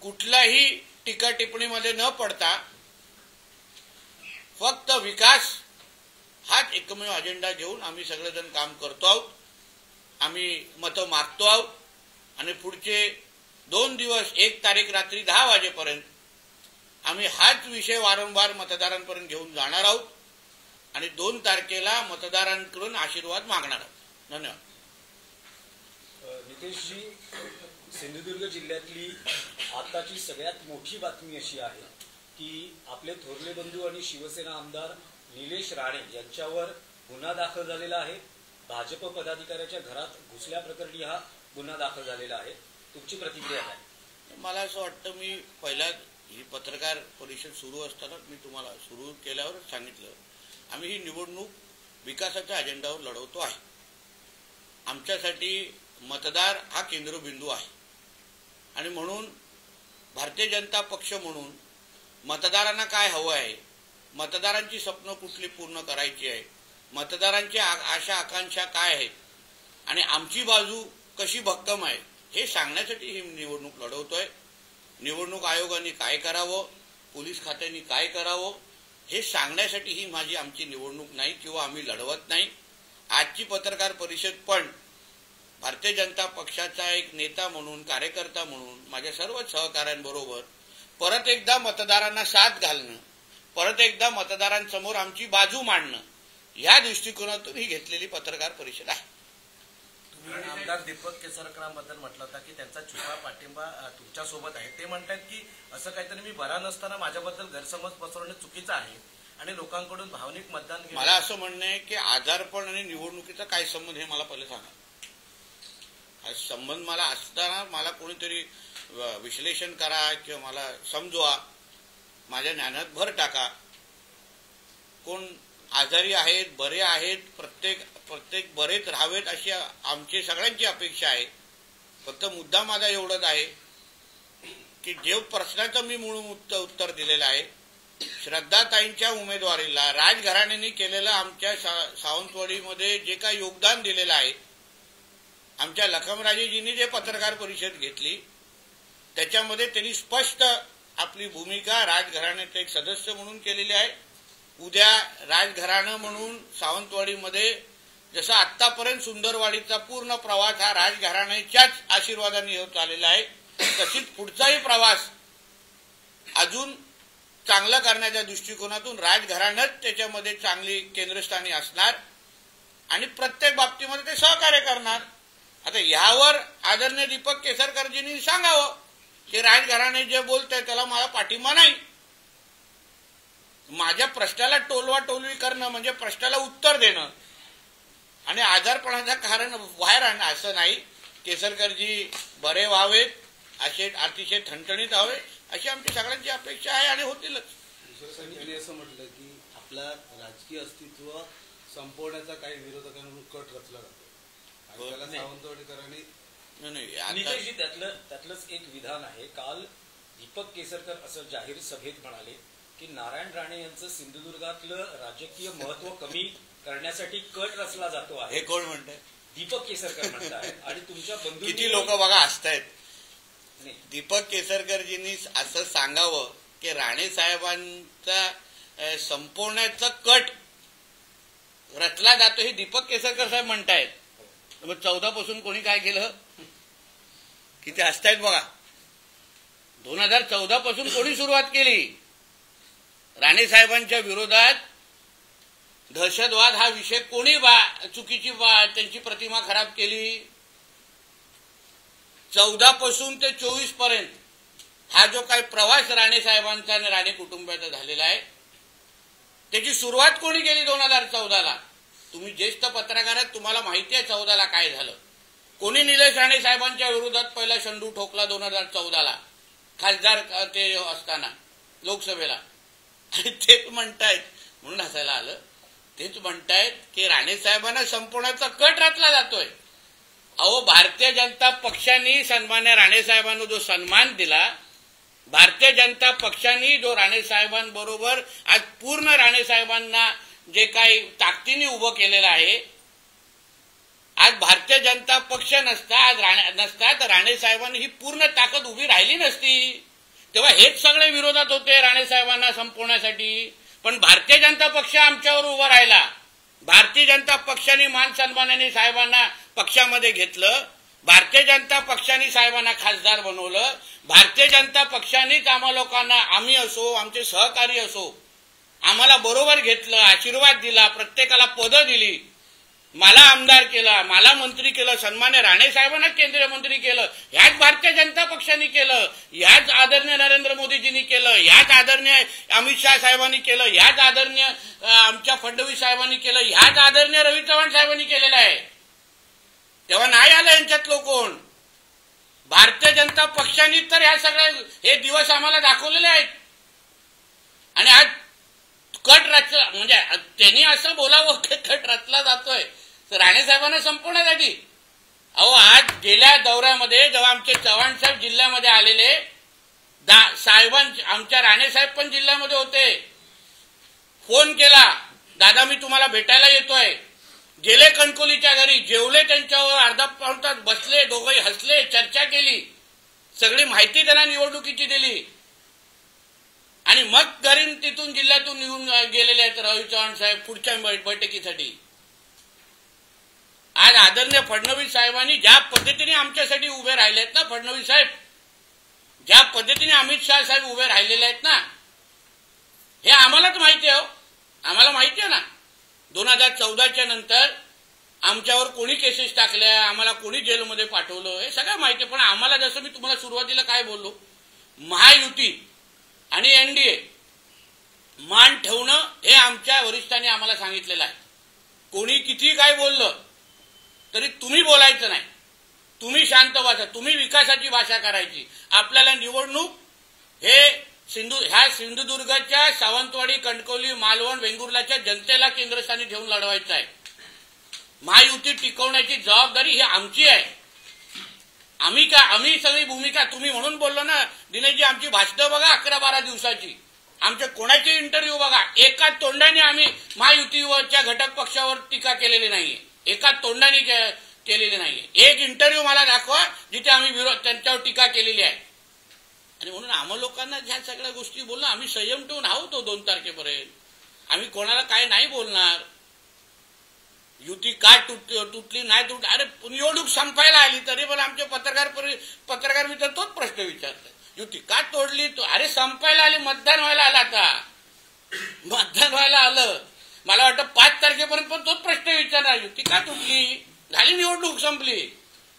कुठल्याही टीका टिप्पणीमध्ये न पडता फक्त विकास हाच एकमेव अजेंडा घेऊन आम्ही सगळेजण काम करतो आहोत। आम्ही मतं मागतो आहोत आणि पुढचे 2 दिवस 1 तारीख रात्री 10 वाजेपर्यंत आम्ही हाच विषय वारंवार मतदारांपर्यंत घेऊन जाणार आहोत आणि 2 तारखेला मतदारांकडून आशीर्वाद मागणार आहोत। धन्यवाद। नितेशजी, सिंधुदुर्ग जिल्ह्यातली आताची सगळ्यात मोठी बातमी अशी आहे की आपले थोरले बंधू आणि शिवसेना आमदार निलेश राणे यांच्यावर गुन्हा दाखल झालेला आहे। भाजप पदाधिकाऱ्याच्या घरात घुसल्याप्रकरणी हा गुन्हा दाखल झालेला आहे। तुमची प्रतिक्रिया काय? मला असं वाटतं, मी पहिला ही पत्रकार परिषद सुरू असताना मी तुम्हाला सुरू केल्यावरच सांगितलं, आम्ही ही निवडणूक विकासाच्या अजेंडावर लढवतो आहे। आमच्यासाठी मतदार हा केंद्रबिंदू आहे आणि म्हणून भारतीय जनता पक्ष म्हणून मतदारांना काय हवं आहे, मतदारांची स्वप्न कुठली पूर्ण करायची आहे, मतदारांची आशा आकांक्षा काय आहेत आणि आमची बाजू कशी भक्कम आहे हे सांगण्यासाठी ही निवडणूक लढवतोय। निवडणूक आयोगाने काय करावं, पोलीस खात्याने काय करावं हे सांगण्यासाठी ही आमची निवडणूक नाही किंवा आम्ही लढवत नाही। आजची पत्रकार परिषद पण भारतीय जनता पक्षाचा एक नेता म्हणून, कार्यकर्ता म्हणून माझ्या सर्व सहकाऱ्यांबरोबर परत एकदा मतदारांना साथ घालणं, परत एकदा मतदारांसमोर आमची बाजू मांडणं या दृष्टिकोनातून ही घेतलेली पत्रकार परिषद आहे। तुम्ही आमदार दीपक केसरकरांबद्दल म्हटलं होतं की त्यांचा छुपा पाठिंबा तुमच्या सोबत आहे। ते म्हणतात की असं काहीतरी मी बरा नसताना माझ्याबद्दल गैरसमज पसरवणे चुकीचं आहे आणि लोकांकडून भावनिक मतदान घेणं। मला असं म्हणणं आहे की आजारपण आणि निवडणुकीचा काय संबंध हे मला पहिले सांगा। हा संबंध मला असताना मला कोणीतरी विश्लेषण करा किंवा मला समजवा, माझ्या ज्ञानात भर टाका। कोण आजारी आहेत, बरे आहेत, प्रत्येक बरेच राहावेत अशी आमची सगळ्यांची अपेक्षा आहे। फक्त मुद्दा माझा एवढाच आहे की जे प्रश्नाचं मी मूळ उत्तर दिलेलं आहे, श्रद्धाताईंच्या उमेदवारीला राजघराण्याने केलेलं आमच्या सावंतवाडीमध्ये जे काही योगदान दिलेलं आहे, आमच्या लखमराजेजींनी जे पत्रकार परिषद घेतली त्याच्यामध्ये त्यांनी स्पष्ट आपली भूमिका राजघराण्याचे एक सदस्य म्हणून केलेली आहे। उद्या राजघराणं म्हणून सावंतवाडीमध्ये जसं आतापर्यंत सुंदरवाडीचा पूर्ण प्रवास हा राजघराण्याच्याच आशीर्वादाने होत आलेला आहे, तशीच पुढचाही प्रवास अजून चांगला करण्याच्या दृष्टिकोनातून राजघराणंच त्याच्यामध्ये चांगली केंद्रस्थानी असणार आणि प्रत्येक बाबतीमध्ये ते सहकार्य करणार। आता यावर आदरणीय दीपक केसरकरजींनी सांगावं की राजघराणे जे बोलताय त्याला मला पाठिंबा नाही। माझ्या प्रश्नाला टोलवाटोलवी करणं म्हणजे प्रश्नाला उत्तर देणं आणि आजारपणाचं कारण बाहेर आणणं असं नाही। केसरकरजी बरे व्हावेत, असे अतिशय ठणठणीत व्हावे अशी आमची सगळ्यांची अपेक्षा आहे आणि होतीलच। त्यांनी असं म्हटलं की आपला राजकीय अस्तित्व संपवण्याचा काही विरोधकांकडून कट रचला जातो। सावंतवाडीकरांनी नितेशजी, त्यातलंच एक विधान आहे। काल दीपक केसरकर असं जाहीर सभेत म्हणाले की नारायण राणे यांचं सिंधुदुर्गातलं राजकीय महत्व कमी करण्यासाठी कट रचला जातो आहे। हे कोण म्हणतंय? दीपक केसरकर म्हणतात आणि तुमच्या बंधू किती लोक बघा हसतायत। दीपक केसरकरजींनी असं सांगावं की राणे साहेबांचा संपवण्याचा कट रचला जातो हे दीपक केसरकर साहेब म्हणतायत। मग 14 पासून कोणी काय केलं? किती हसतायत बघा। 2014 पासून कोणी सुरुवात केली? राणे साहेबांच्या विरोधात दहशतवाद हा विषय कोणी चुकीची त्यांची प्रतिमा खराब केली? 14 पासून ते 24 पर्यंत हा जो काही प्रवास राणे साहेबांचा आणि राणे कुटुंबाचा झालेला आहे त्याची सुरुवात कोणी केली? 2014ला। तुम्ही ज्येष्ठ पत्रकार आहात, तुम्हाला माहिती आहे 14ला काय झालं। कोणी निलेश राणे साहेबांच्या विरोधात पहिला शंडू ठोकला 2014ला खासदार ते असताना लोकसभेला, आणि तेच म्हणतायत, म्हणून हसायला आलं, तेच म्हणतायत की राणे साहेबांना संपवण्याचा कट रचला जातोय। अहो, भारतीय जनता पक्षाने सन्मान्य राणे साहेबांना जो सन्मान दिला, भारतीय जनता पक्षाने जो राणे साहेबांबरोबर आज पूर्ण राणे साहेबांना जे काही ताकदीने उभं केलेलं आहे, आज भारतीय जनता पक्ष नसता तर राणे साहेबांनी ही पूर्ण ताकद उभी राहिली नसती। तेव्हा हेच सगळे विरोधात होते राणे साहेबांना संपवण्यासाठी. पण भारतीय जनता पक्ष आमच्यावर उभा राहिला. भारतीय जनता पक्षाने मान सन्मानाने साहेबांना पक्षामध्ये घेतलं. भारतीय जनता पक्षाने साहेबांना खासदार बनवलं. भारतीय जनता पक्षानेच आम्हा लोकांना, आम्ही असो आमचे सहकारी असो, आम्हाला बरोबर घेतलं, आशीर्वाद दिला, प्रत्येकाला पदं दिली, मला आमदार केला, मला मंत्री केलं, सन्मान्य राणे साहेबांना केंद्रीय मंत्री केलं. ह्याच भारतीय जनता पक्षाने केलं, ह्याच आदरणीय नरेंद्र मोदीजींनी केलं, ह्याच आदरणीय अमित शाह साहेबांनी केलं, ह्याच आदरणीय आमच्या फडणवीस साहेबांनी केलं, ह्याच आदरणीय रवी चव्हाण साहेबांनी केलेलं आहे. तेव्हा नाही आलं यांच्यातलं कोण. भारतीय जनता पक्षाने तर ह्या सगळ्या हे दिवस आम्हाला दाखवलेले आहेत. आणि आज कट रचला, म्हणजे त्यांनी असं बोलावं कट रचला जातोय राणे साहेबांना संपवण्यासाठी. अहो, आज गेल्या दौऱ्यामध्ये जेव्हा आमचे चव्हाण साहेब जिल्ह्यामध्ये आलेले, आमच्या राणे साहेब पण जिल्ह्यामध्ये होते, फोन केला, दादा मी तुम्हाला भेटायला येतोय. गेले कणकोलीच्या घरी, जेवले, त्यांच्यावर अर्धा पाऊण तास बसले, दोघंही हसले, चर्चा केली, सगळी माहिती त्यांना निवडणुकीची दिली. आणि मग घरी तिथून जिल्ह्यातून निघून गेलेले आहेत रवी चव्हाण साहेब पुढच्या बैठकीसाठी. आज आदरणीय फडणवीस साहेबांनी ज्या पद्धतीने आमच्यासाठी उभे राहिले आहेत ना, फडणवीस साहेब ज्या पद्धतीने अमित शाह साहेब उभे राहिलेले आहेत ना, हे आम्हालाच माहिती आहे. आम्हाला माहिती आहे ना, 2014च्या नंतर आमच्यावर कोणी केसेस टाकल्या, आम्हाला कोणी जेलमध्ये पाठवलं, हे सगळं माहिती आहे. पण आम्हाला, जसं मी तुम्हाला सुरुवातीला काय बोललो, महायुती आणि एनडीए मान ठेवणं हे आमच्या वरिष्ठांनी आम्हाला सांगितलेलं आहे. कोणी किती काय बोललं तरी तुम्ही बोलायचं नाही, तुम्ही शांत भाषा, तुम्ही विकासाची भाषा करायची. आपल्याला निवडणूक हे ह्या सिंधुदुर्गच्या सावंतवाडी, कणकवली, मालवण, वेंगुर्लाच्या जनतेला केंद्रस्थानी ठेवून लढवायचं आहे. महायुती टिकवण्याची जबाबदारी ही आमची आहे. आम्ही सगळी भूमिका, तुम्ही म्हणून बोललो ना दिनेशजी, आमची भाषणं बघा 11-12 दिवसाची, आमच्या कोणाचे इंटरव्ह्यू बघा, एका तोंडाने आम्ही महायुतीवरच्या घटक पक्षावर टीका केलेली नाहीये, एका तोंडाने केलेली नाहीये. एक इंटरव्ह्यू मला दाखवा जिथे आम्ही त्यांच्यावर टीका केलेली आहे. आणि म्हणून आम्हा लोकांना ह्या सगळ्या गोष्टी बोलणं, आम्ही संयम ठेवून आहोत 2 तारखेपर्यंत. आम्ही कोणाला काय नाही बोलणार. युती का तुटली नाही तुटली, अरे निवडणूक संपायला आली तरी पण आमचे पत्रकार मित्र तोच प्रश्न विचारतात, युती का तोडली. अरे संपायला आली, मतदान व्हायला आलं, आता मतदान व्हायला आलं. मला वाटतं 5 तारखेपर्यंत पण तोच प्रश्न विचारणार, युती का तुटली. झाली निवडणूक, संपली.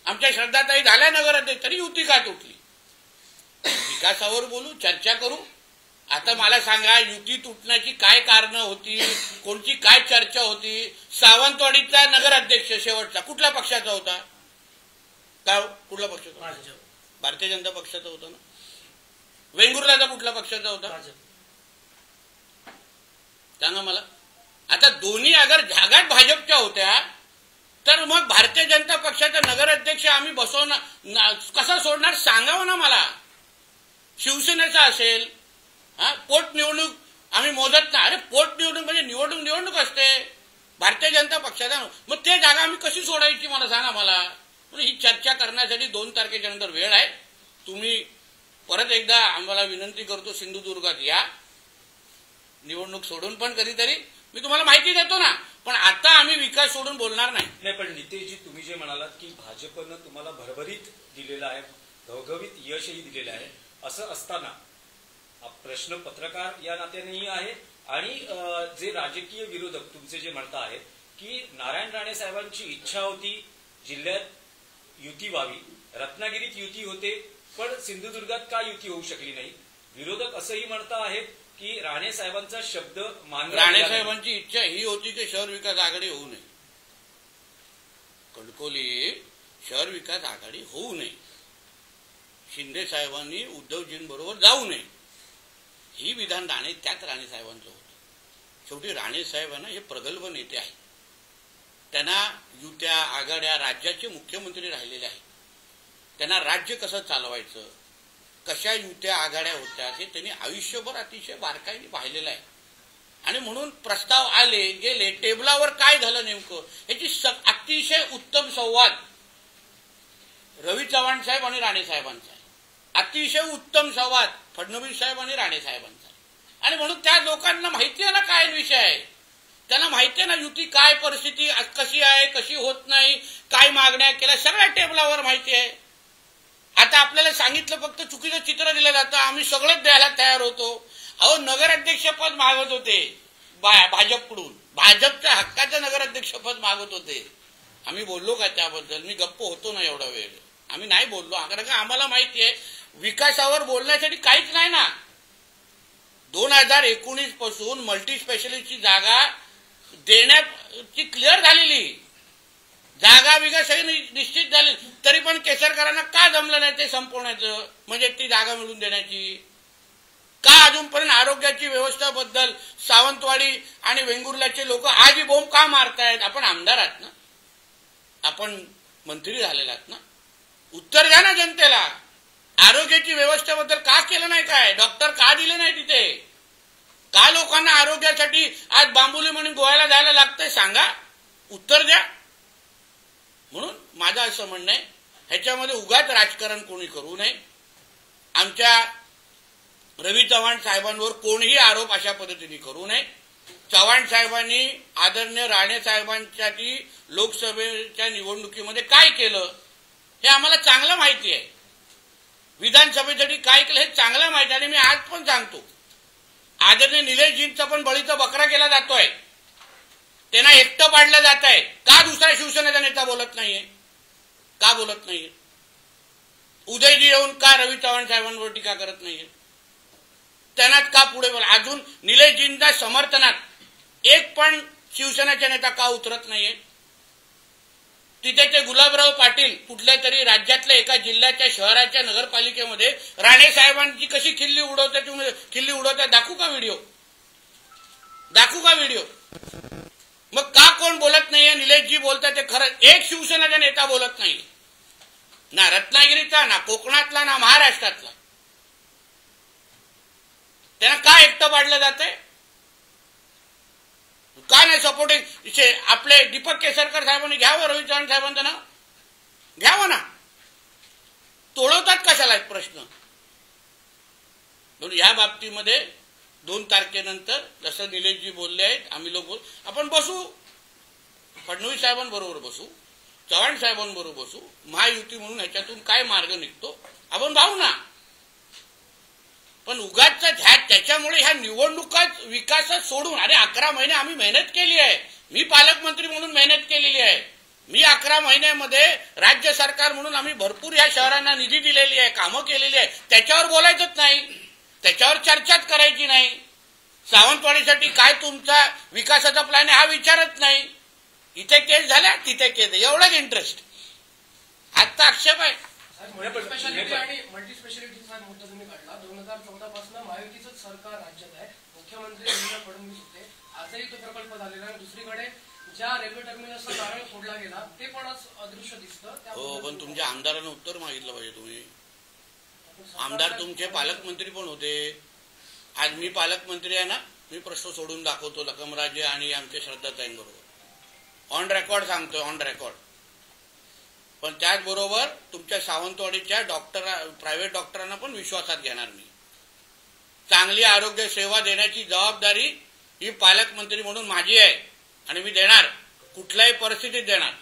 आमच्या श्रद्धाताई झाल्या नगराध्यक्ष, तरी युती का तुटली. विकासावर बोलू, चर्चा करू. आता मला सांगा, युती तुटण्याची काय कारणं होती, कोणती काय चर्चा होती. सावंतवाडीचा नगराध्यक्ष शेवटचा कुठल्या पक्षाचा होता, काय कुठल्या पक्षाचा होता, भारतीय जनता पक्षाचा होता ना. वेंगुर्लाचा कुठल्या पक्षाचा होता, सांगा मला. आता दोन्ही अगर जागात भाजपच्या होत्या तर मग भारतीय जनता पक्षाचा नगराध्यक्ष आम्ही बसवणार, कसा सोडणार सांगावं ना मला. शिवसेनेचा असेल, पोटनिवडणूक आम्ही मोजत नाही. अरे पोटनिवडणूक म्हणजे निवडणूक असते भारतीय जनता पक्षाचा, मग ते जागा आम्ही कशी सोडायची मला सांगा मला. म्हणजे ही चर्चा करण्यासाठी 2 तारखेच्या नंतर वेळ आहे. तुम्ही परत एकदा आम्हाला विनंती करतो, सिंधुदुर्गात या, निवडणूक सोडून पण कधीतरी मी तुम्हाला माहिती देतो ना. पण आता आम्ही विकास सोडून बोलणार नाही. पण नितेशजी, तुम्ही जे म्हणालात की भाजपनं तुम्हाला भरभरीत दिलेलं आहे, घवघवीत यशही दिलेलं आहे, असं असताना प्रश्न पत्रकार या नात्यानेही आहे आणि जे राजकीय विरोधक तुमचे जे म्हणता आहेत की नारायण राणे साहेबांची इच्छा होती जिल्ह्यात युती व्हावी, रत्नागिरीत युती होते पण सिंधुदुर्गात का युती होऊ शकली नाही. विरोधक असंही म्हणता आहेत की राणे साहेबांचा शब्द मानला. राणे साहेबांची इच्छा ही होती की शहर विकास आघाडी होऊ नये, कणकोली शहर विकास आघाडी होऊ नये, शिंदे साहेबांनी उद्धवजींबरोबर जाऊ नये, ही विधान त्यात राणे साहेबांचं होतं. शेवटी राणे साहेबांना हे प्रगल्भ नेते आहेत, त्यांना युत्या आघाड्या राज्याचे मुख्यमंत्री राहिलेले आहेत, त्यांना राज्य कसं चालवायचं, कशा युत्या आघाड्या होत्या हे त्यांनी आयुष्यभर अतिशय बारकाईने पाहिलेलं आहे. आणि म्हणून प्रस्ताव आले गेले, टेबलावर काय झालं नेमकं याची अतिशय उत्तम संवाद रवी चव्हाण साहेब आणि राणे साहेबांचा आहे. अतिशय उत्तम संवाद फडणवीस साहेब आणि राणे साहेबांचा. आणि म्हणून त्या लोकांना माहिती आहे ना काय विषय आहे, त्यांना माहिती आहे ना युती काय परिस्थिती कशी आहे, कशी होत नाही, काय मागण्या केल्या, सगळ्या टेबलावर माहिती आहे. आता आपल्याला सांगितलं फक्त चुकीचं चित्र दिलं जातं, आम्ही सगळंच द्यायला तयार होतो. अहो नगराध्यक्षपद मागत होते भाजपकडून, भाजपच्या हक्काचं नगराध्यक्षपद मागत होते. आम्ही बोललो का त्याबद्दल? मी गप्प होतो ना एवढा वेळ, आम्ही नाही बोललो. कारण का आम्हाला माहिती आहे विकासावर बोलण्यासाठी काहीच नाही ना. 2019 पासून मल्टी स्पेशालिस्टची जागा देण्याची क्लिअर झालेली, जागा विकास सगळी निश्चित झाली, तरी पण केसरकरांना का जमलं नाही ते संपवण्याचं, म्हणजे ती जागा मिळवून देण्याची? का अजूनपर्यंत आरोग्याची व्यवस्थेबद्दल सावंतवाडी आणि वेंगुर्ल्याचे लोक आजही बोंब का मारतायत? आपण आमदार आहात ना, आपण मंत्री झालेला आहात ना, उत्तर द्या ना जनतेला. आरोग्याची व्यवस्थेबद्दल का केलं नाही? काय डॉक्टर का दिले नाही तिथे? का लोकांना आरोग्यासाठी आज बांबुली म्हणून गोव्याला जायला लागतंय? सांगा, उत्तर द्या. म्हणून माझं असं म्हणणं आहे, ह्याच्यामध्ये उगाच राजकारण कोणी करू नये. आमच्या रवी चव्हाण साहेबांवर कोणीही आरोप अशा पद्धतीने करू नये. चव्हाण साहेबांनी आदरणीय राणे साहेबांसाठी लोकसभेच्या निवडणुकीमध्ये काय केलं हे आम्हाला चांगलं माहिती आहे. विधानसभेसाठी काय केलं हे चांगलं माहिती आहे. आणि मी आज पण सांगतो, आदरणीय निलेशजींचा पण बळीचा बकरा केला जातोय, त्यांना एकटं पाडलं जात आहे. का दुसरा शिवसेनेचा नेता बोलत नाहीये? का बोलत नाहीये? उदयजी येऊन का रवी चव्हाण साहेबांवर टीका करत नाहीये? त्यांना का पुढे बोला? अजून निलेशजींच्या समर्थनात एक पण शिवसेनेचा नेता का उतरत नाहीये? तिथे ते गुलाबराव पाटील कुठल्या तरी राज्यातल्या एका जिल्ह्याच्या शहराच्या नगरपालिकेमध्ये राणे साहेबांची कशी खिल्ली उडवतात दाखवू का व्हिडिओ? दाखवू का व्हिडिओ? मग का कोण बोलत नाहीये? निलेशजी बोलतात ते खरं, एक शिवसेनेचा नेता बोलत नाही, ना रत्नागिरीचा, ना कोकणातला, ना महाराष्ट्रातला. त्यांना का एकटं पाडलं जातंय? का नाही सपोर्टिंग? आपले दीपक केसरकर साहेबांनी घ्यावं, रवी चव्हाण साहेबांचं नाव घ्यावं ना. तोडवतात कशाला एक प्रश्न? म्हणून या बाबतीमध्ये 2 तारखेनंतर जसं निलेशजी बोलले आहेत, आम्ही लोक आपण बसू, फडणवीस साहेबांबरोबर बसू, चव्हाण साहेबांबरोबर बसू, महायुती म्हणून ह्याच्यातून काय मार्ग निघतो आपण पाहू ना. पण उगाच त्याच्यामुळे ह्या निवडणुकाच विकासात सोडून, अरे 11 महिने आम्ही मेहनत केली आहे, मी पालकमंत्री म्हणून मेहनत केलेली आहे, मी 11 महिन्यामध्ये राज्य सरकार म्हणून आम्ही भरपूर ह्या शहरांना निधी दिलेली आहे, कामं केलेली आहे, त्याच्यावर बोलायचंच नाही, त्याच्यावर चर्चाच करायची नाही. सावंतवाडीसाठी काय तुमचा विकासाचा प्लॅन आहे हा विचारत नाही. इथे केस झाल्या, तिथे केस, एवढाच इंटरेस्ट. आता आक्षेप आहे स्पेशालिटी आणि मल्टी स्पेशालिटीचा मुद्दा तुम्ही काढला. 2014 पासून महायुतीचं सरकार राज्यात आहे, मुख्यमंत्री देवेंद्र फडणवीस होते, आजही तो प्रकल्प झालेला आहे. दुसरीकडे ज्या रेल्वे टर्मिनसचा नारळ फोडला गेला ते पण अदृश्य दिसतं. हो, पण तुमच्या आमदारांना उत्तर मागितलं पाहिजे. तुम्ही आमदार तुमचे पालकमंत्री पण होते. आज मी पालकमंत्री आहे ना, मी प्रश्न सोडून दाखवतो लखमराजे आणि आमच्या श्रद्धाताईंबरोबर, ऑन रेकॉर्ड सांगतोय, ऑन रेकॉर्ड. पण त्याचबरोबर तुमच्या सावंतवाडीच्या प्रायव्हेट डॉक्टरांना पण विश्वासात घेणार मी. चांगली आरोग्य सेवा देण्याची जबाबदारी ही पालकमंत्री म्हणून माझी आहे आणि मी देणार, कुठल्याही परिस्थितीत देणार.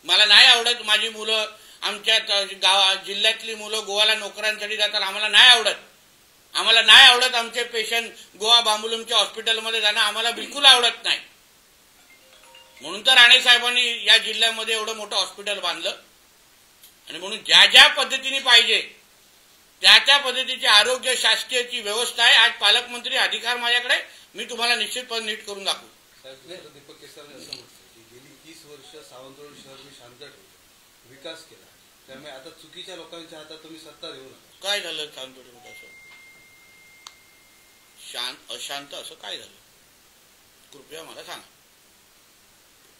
मला नाही आवडत माझी मुलं, आमच्या जिल्ह्यातली मुलं गोव्याला नोकऱ्यांसाठी जातात, आम्हाला नाही आवडत. आम्हाला नाही आवडत आमचे पेशंट गोवा बांबुलमच्या हॉस्पिटलमध्ये जाणं आम्हाला बिलकुल आवडत नाही. म्हणून तर राणे साहेबांनी या जिल्ह्यामध्ये एवढं मोठं हॉस्पिटल बांधलं. आणि म्हणून ज्या ज्या पद्धतीने पाहिजे त्या त्या पद्धतीची आरोग्य शासकीयची व्यवस्था आहे. आज पालकमंत्री अधिकार माझ्याकडे, मी तुम्हाला निश्चितपणे नीट करून दाखवू. दीपक केसरकर असं म्हटलं की गेली 30 वर्ष सावंतवाडी शहर मी शांत ठेवलं, विकास केला, त्यामुळे आता चुकीच्या लोकांच्या हातात तुम्ही सत्ता देऊ नका. काय झालं सावंतवाडीमध्ये? असं अशांत असं काय झालं? कृपया मला सांगा.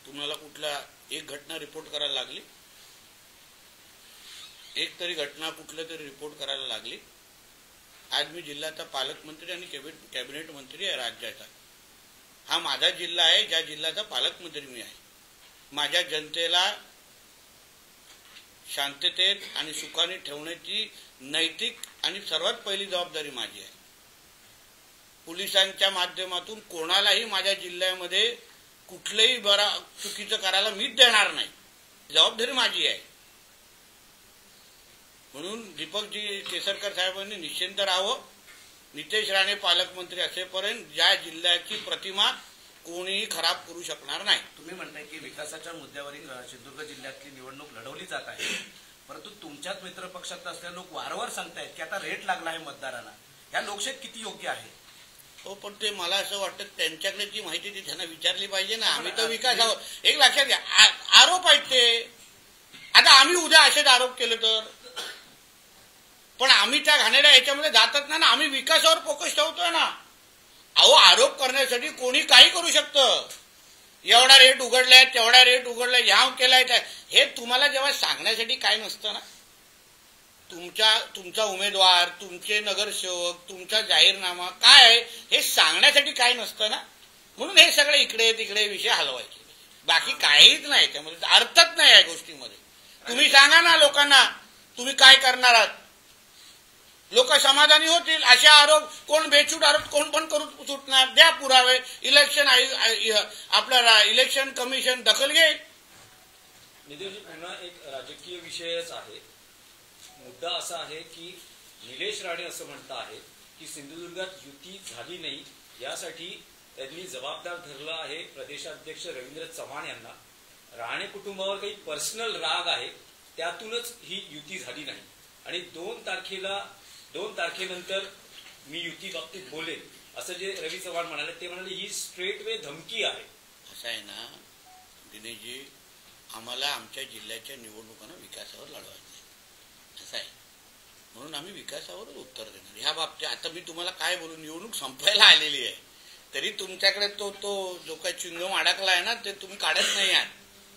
तुम्हाला कुठला एक घटना रिपोर्ट करायला लागली? एक तरी घटना कुठलं तरी रिपोर्ट करायला लागली? आज मी जिल्ह्याचा पालकमंत्री आणि कॅबिनेट मंत्री आहे राज्याचा. हा माझा जिल्हा आहे, ज्या जिल्ह्याचा पालकमंत्री मी आहे. माझ्या जनतेला शांततेत आणि सुखाने ठेवण्याची नैतिक आणि सर्वात पहिली जबाबदारी माझी आहे. पोलिसांच्या माध्यमातून कोणालाही माझ्या जिल्ह्यामध्ये कुठलंही चुकीचं करायला मीच देणार नाही. जबाबदारी माझी आहे. म्हणून दीपकजी केसरकर साहेबांनी निश्चिंत राहावं. नितेश राणे पालकमंत्री असेपर्यंत ज्या जिल्ह्याची प्रतिमा कोणीही खराब करू शकणार नाही. तुम्ही म्हणताय की विकासाच्या मुद्द्यावरील सिंधुदुर्ग जिल्ह्यातली निवडणूक लढवली जात आहे, परंतु तुमच्याच मित्रपक्षात असलेले लोक वारंवार सांगतायत की आता रेट लागला आहे मतदारांना. या लोकशाहीत किती योग्य आहे? हो, पण ते मला असं वाटतं त्यांच्याकडे जी माहिती ती त्यांना विचारली पाहिजे ना. आम्ही तर विकासावर एक लक्षात घ्या, आरोप आहेत ते. आता आम्ही उद्या असेच आरोप केले तर, पण आम्ही त्या घाणेरड्या याच्यामध्ये जातच नाही ना. आम्ही विकासावर फोकस ठेवतोय ना. अहो, आरोप करण्यासाठी कोणी काही करू शकतं. एवढा रेट उघडलाय, तेवढा रेट उघडलाय, ह्या केलाय, हे तुम्हाला जेव्हा सांगण्यासाठी काय नसतं ना. तुमचा उमेदवार, तुमचे नगरसेवक, तुमचा जाहीरनामा काय आहे हे सांगण्यासाठी काय नसतं ना. म्हणून हे सगळे इकडे तिकडे विषय हलवायचे, बाकी काहीच नाही. त्यामध्ये अर्थच नाही या गोष्टीमध्ये. तुम्ही सांगा ना लोकांना तुम्ही काय करणार आहात, लोक समाधानी होतील. असे आरोप कोण बेछूट आरोप कोण पण करू सुटणार. द्या पुरावे. आपल्याला इलेक्शन कमिशन दखल घेईल. नितेश, पुन्हा एक राजकीय विषयच आहे. मुद्दा असा आहे की निलेश राणे असं म्हणत आहेत की सिंधुदुर्गात युती झाली नाही, यासाठी त्यांनी जबाबदार धरलं आहे प्रदेशाध्यक्ष रवींद्र चव्हाण यांना. राणे कुटुंबावर काही पर्सनल राग आहे, त्यातूनच ही युती झाली नाही. आणि 2 तारखेनंतर मी युती बाबतीत बोलेन असं जे रवी चव्हाण म्हणाले, ते म्हणाले ही स्ट्रेट वे धमकी आहे. असं आहे ना दिनेशजी, आम्हाला आमच्या जिल्ह्याच्या निवडणुकांना विकासावर लढवायचं आहे. असं आहे. म्हणून आम्ही विकासावरच उत्तर देणार. ह्या बाबतीत आता मी तुम्हाला काय बोलू, निवडणूक संपायला आलेली आहे तरी तुमच्याकडे तो जो काही चिंगम अडकला आहे ना ते तुम्ही काढत नाही आहात.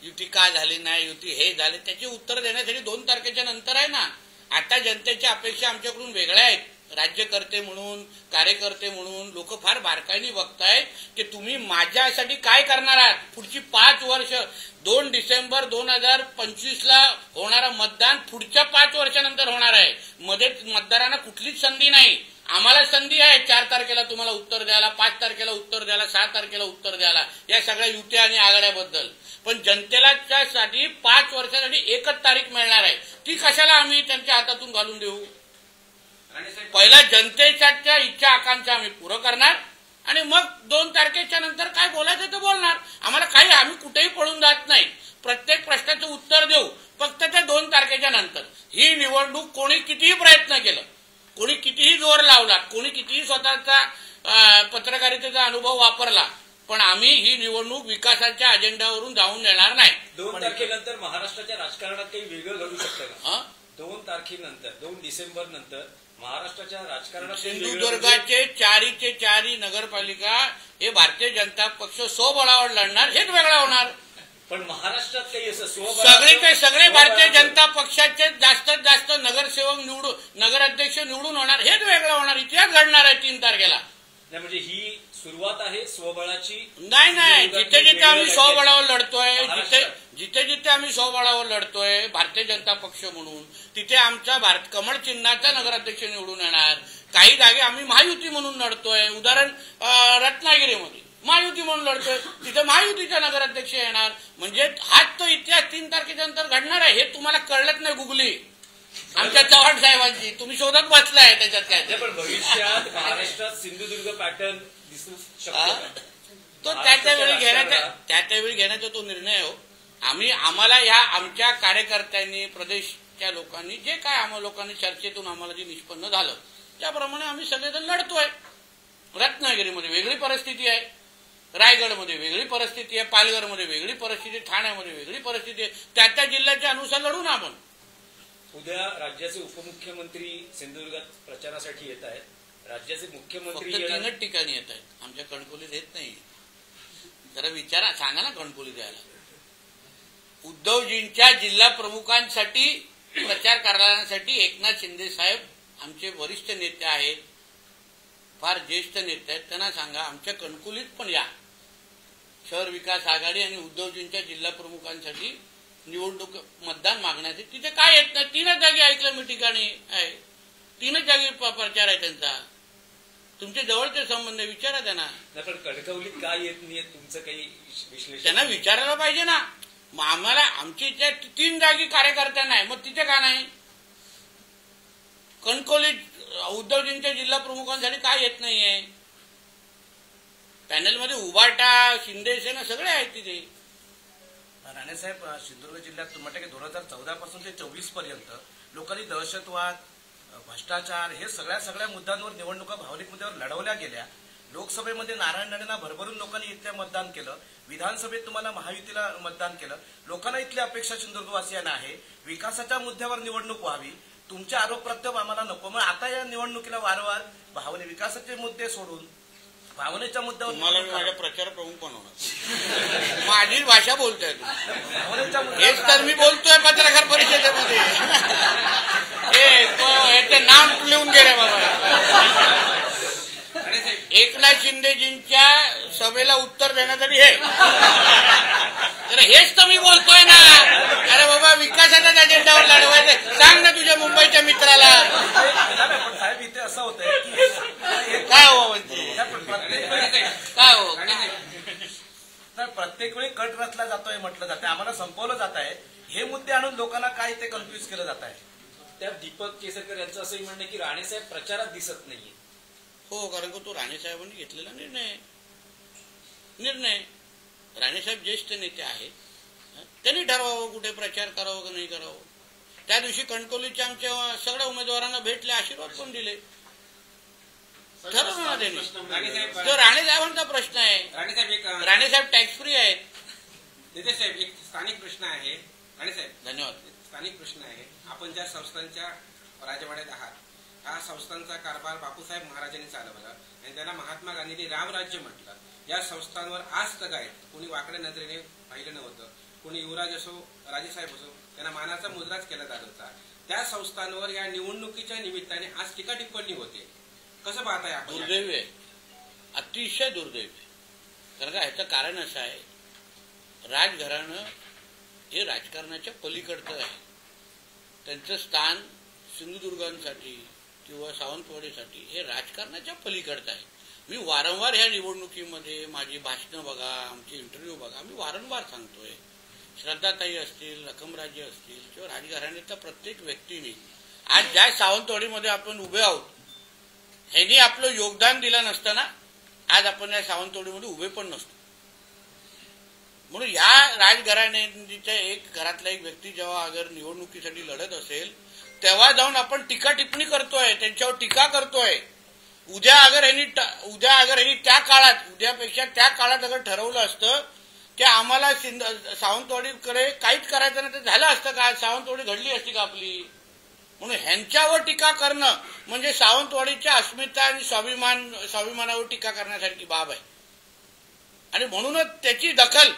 युती का झाली नाही, युती हे झाले, त्याची उत्तर देण्यासाठी 2 तारखेच्या नंतर आहे ना. आता जनतेच्या अपेक्षा आमच्याकडून वेगळ्या आहेत. राज्यकर्ते म्हणून, कार्यकर्ते म्हणून लोक फार बारकाईने बघतायत की तुम्ही माझ्यासाठी काय करणार आहात. पुढची 5 वर्ष 2 डिसेंबर 2025 होणारा मतदान पुढच्या 5 वर्षानंतर होणार आहे. मध्ये मतदारांना कुठलीच संधी नाही. आम्हाला संधी आहे 4 तारखेला तुम्हाला उत्तर द्यायला, 5 तारखेला उत्तर द्यायला, 6 तारखेला उत्तर द्यायला या सगळ्या युती आणि आघाड्याबद्दल. पण जनतेला त्यासाठी 5 वर्षासाठी एकच तारीख मिळणार आहे. ती कशाला आम्ही त्यांच्या हातातून घालून देऊ. पहिला जनतेच्या इच्छा आकांक्षा आम्ही पुरं करणार आणि मग 2 तारखेच्या नंतर काय बोलायचं ते बोलणार. आम्हाला काही आम्ही कुठेही पळून जात नाही. प्रत्येक प्रश्नाचं उत्तर देऊ, फक्त त्या 2 तारखेच्या नंतर. ही निवडणूक कोणी कितीही प्रयत्न केलं, कोणी कितीही जोर लावला, कोणी कितीही स्वतःचा पत्रकारितेचा अनुभव वापरला, पण आम्ही ही निवडणूक विकासाच्या अजेंड्यावरून जाऊन देणार नाही. 2 तारखेनंतर महाराष्ट्राच्या राजकारणात काही वेगळं घडू शकतं का? 2 तारखेनंतर 2 डिसेंबर नंतर महाराष्ट्राच्या राजकारणात सिंधुदुर्गाचे 4चे 4 नगरपालिका हे भारतीय जनता पक्ष स्वबळावर लढणार, हेच वेगळं होणार. पण महाराष्ट्रात काही असं सगळे भारतीय जनता पक्षाचे जास्तीत जास्त नगरसेवक निवडून, नगराध्यक्ष निवडून होणार, हेच वेगळं होणार. इतिहास घडणार आहे 3 तारखेला. म्हणजे ही सुरुवात आहे स्वबळाची. नाही, जिथे जिथे आम्ही स्वबळावर लढतोय, जिथे आम्ही स्वबळावर लढतोय भारतीय जनता पक्ष म्हणून, तिथे आमचा कमळ चिन्हाचा नगराध्यक्ष निवडून येणार. काही जागे आम्ही महायुती म्हणून लढतोय. उदाहरण रत्नागिरीमध्ये महायुती म्हणून लढतोय, तिथे महायुतीचा नगराध्यक्ष येणार. म्हणजे हाच तो इतिहास 3 तारखेच्या नंतर घडणार आहे. हे तुम्हाला कळलंच नाही गुगली आमच्या चव्हाण साहेबांची, तुम्ही शोधत बसलाय त्याच्यात काय. पण भविष्यात महाराष्ट्रात सिंधुदुर्ग पॅटर्न दिसू शकतो तो त्या वेळी घेण्याचा तो निर्णय हो. आम्हाला या आमच्या कार्यकर्त्यांनी, प्रदेशच्या लोकांनी जे काय आम्हाला लोकांनी चर्चेतून आम्हाला जे निष्पन्न झालं त्याप्रमाणे आम्ही सगळेजण लढतोय. रत्नागिरीमध्ये वेगळी परिस्थिती आहे, रायगडमध्ये वेगळी परिस्थिती आहे, पालघरमध्ये वेगळी परिस्थिती, ठाण्यामध्ये वेगळी परिस्थिती आहे. त्या जिल्ह्याच्या अनुसार लढू ना आपण. उद्या राज्याचे उपमुख्यमंत्री सिंधुदुर्गात प्रचारासाठी येत आहेत. राज्याचे मुख्यमंत्री 3च ठिकाणी येत आहेत, आमच्या कणकोलीत येत नाही. जरा विचारा, सांगा ना कणकोलीत यायला. उद्धवजींच्या जिल्हा प्रमुखांसाठी प्रचार करण्यासाठी एकनाथ शिंदे साहेब आमचे वरिष्ठ नेते आहेत, फार ज्येष्ठ नेते आहेत. त्यांना सांगा आमच्या कणकोलीत पण या. शहर विकास आघाडी आणि उद्धवजींच्या जिल्हा प्रमुखांसाठी निवडणूक मतदान मागण्याचे, तिथे काय येत नाही. 3च जागी ऐकलं मी ठिकाणी आहे, 3च जागी प्रचार आहे त्यांचा. तुमचे जवळचे संबंध विचारा त्यांना. पण कणकवलीत काय येत नाही तुमचं काही विश्लेषण त्यांना विचारायला पाहिजे ना. मग आम्हाला आमची इथे 3 जागी कार्यकर्ता नाही, मग तिथे का नाही? कणकवलीत उद्धवजींच्या जिल्हा प्रमुखांसाठी काय येत नाहीये? पॅनलमध्ये उभाटा, शिंदे सेना सगळे आहेत तिथे. राणेसाहेब, सिंधुदुर्ग जिल्ह्यात म्हटलं की 2014 पासून ते 24 पर्यंत लोकांनी दहशतवाद, भ्रष्टाचार हे सगळ्या मुद्द्यांवर निवडणुका भावनिक मुद्द्यावर लढवल्या गेल्या. लोकसभेमध्ये नारायण राणेंना भरभरून लोकांनी इथल्या मतदान केलं. विधानसभेत तुम्हाला महायुतीला मतदान केलं. लोकांना इथली अपेक्षा सिंधुदुर्गवासियांना आहे विकासाच्या मुद्द्यावर निवडणूक व्हावी. तुमचे आरोप प्रत्यारोप आम्हाला नको. मग आता या निवडणुकीला वारंवार विकासाचे मुद्दे सोडून भावनेच्या मुद्द्यावर तुम्हाला मी माझ्या प्रचार प्रमुख बनवणार. माझी भाषा बोलतोय तू. भावनेच्या हेच मुद्द्यावर तर मी बोलतोय पत्रकार परिषदेमध्ये. याचे नाम लिहून गेले बाबा. एकनाथ शिंदेजींच्या सभेला उत्तर देण्यासाठी हे, तर हेच तर मी बोलतोय ना. अरे बाबा, विकासाच्याच अजेंडावर लढवायचं. सांग ना तुझ्या मुंबईच्या मित्राला. साहेब इथे असं होतंय की काय हो म्हणते, काय हो? तर प्रत्येक वेळी कट रचला जातोय म्हटलं जातंय, आम्हाला संपवलं जात आहे. हे मुद्दे आणून लोकांना काय ते कन्फ्युज केलं जात आहे. त्या दीपक केसरकर यांचं असंही म्हणणं की राणेसाहेब प्रचारात दिसत नाहीये. हो, कारण का तो राणेसाहेबांनी घेतलेला निर्णय. राणेसाहेब ज्येष्ठ नेते आहेत, त्यांनी ठरवावं कुठे प्रचार करावं का नाही करावं. त्या दिवशी कणकवलीच्या आमच्या सगळ्या उमेदवारांना भेटले, आशीर्वाद पण दिले. ठरवलं ना त्यांनी. तो राणेसाहेबांचा प्रश्न आहे. राणेसाहेब टॅक्स फ्री आहेत. साहेब, एक स्थानिक प्रश्न आहे. राणेसाहेब, धन्यवाद. स्थानिक प्रश्न आहे. आपण ज्या संस्थांच्या राजवाड्यात आहात, हा संस्थांचा कारभार बापूसाहेब महाराजांनी चालवला आणि त्यांना महात्मा गांधींनी रामराज्य म्हटलं. या संस्थांवर आज तगायत कोणी वाकड्या नजरेने पाहिलं नव्हतं. कोणी युवराज असो, राजेसाहेब असो, त्यांना मानाचा मुद्राच केला जात होता. त्या संस्थांवर या निवडणुकीच्या निमित्ताने आज टीका टिप्पणी होते. कसं पाहताय आपण? दुर्दैव आहे, अतिशय दुर्दैव आहे. कारण का ह्याचं कारण असं आहे, राजघराणं हे राजकारणाच्या पलीकडचं आहे. त्यांचं स्थान सिंधुदुर्गांसाठी किंवा सावंतवाडीसाठी हे राजकारणाच्या पलीकडचं आहे. मी वारंवार ह्या निवडणुकीमध्ये माझी भाषणं बघा, आमचे इंटरव्ह्यू बघा, मी वारंवार सांगतोय. श्रद्धाताई असतील, रकमराजे असतील किंवा राजघराण्याच्या प्रत्येक व्यक्तीने आज ज्या सावंतवाडीमध्ये आपण उभे आहोत, ह्यांनी आपलं योगदान दिलं नसतं ना, आज आपण या सावंतवाडीमध्ये उभे पण नसतो. म्हणून या राजघराण्याच्या घरातला एक व्यक्ती जेव्हा अगर निवडणुकीसाठी लढत असेल, तेव्हा जाऊन आपण टीका टिप्पणी करतोय, त्यांच्यावर टीका करतोय. उद्या अगर ह्यांनी त्या काळात, उद्यापेक्षा त्या काळात अगर ठरवलं असतं की आम्हाला सावंतवाडीकडे काहीच करायचं नाही, तर झालं असतं का? सावंतवाडी घडली असती का आपली? म्हणून ह्यांच्यावर टीका करणं म्हणजे सावंतवाडीच्या अस्मिता आणि स्वाभिमानावर टीका करण्यासारखी बाब आहे. आणि म्हणूनच त्याची दखल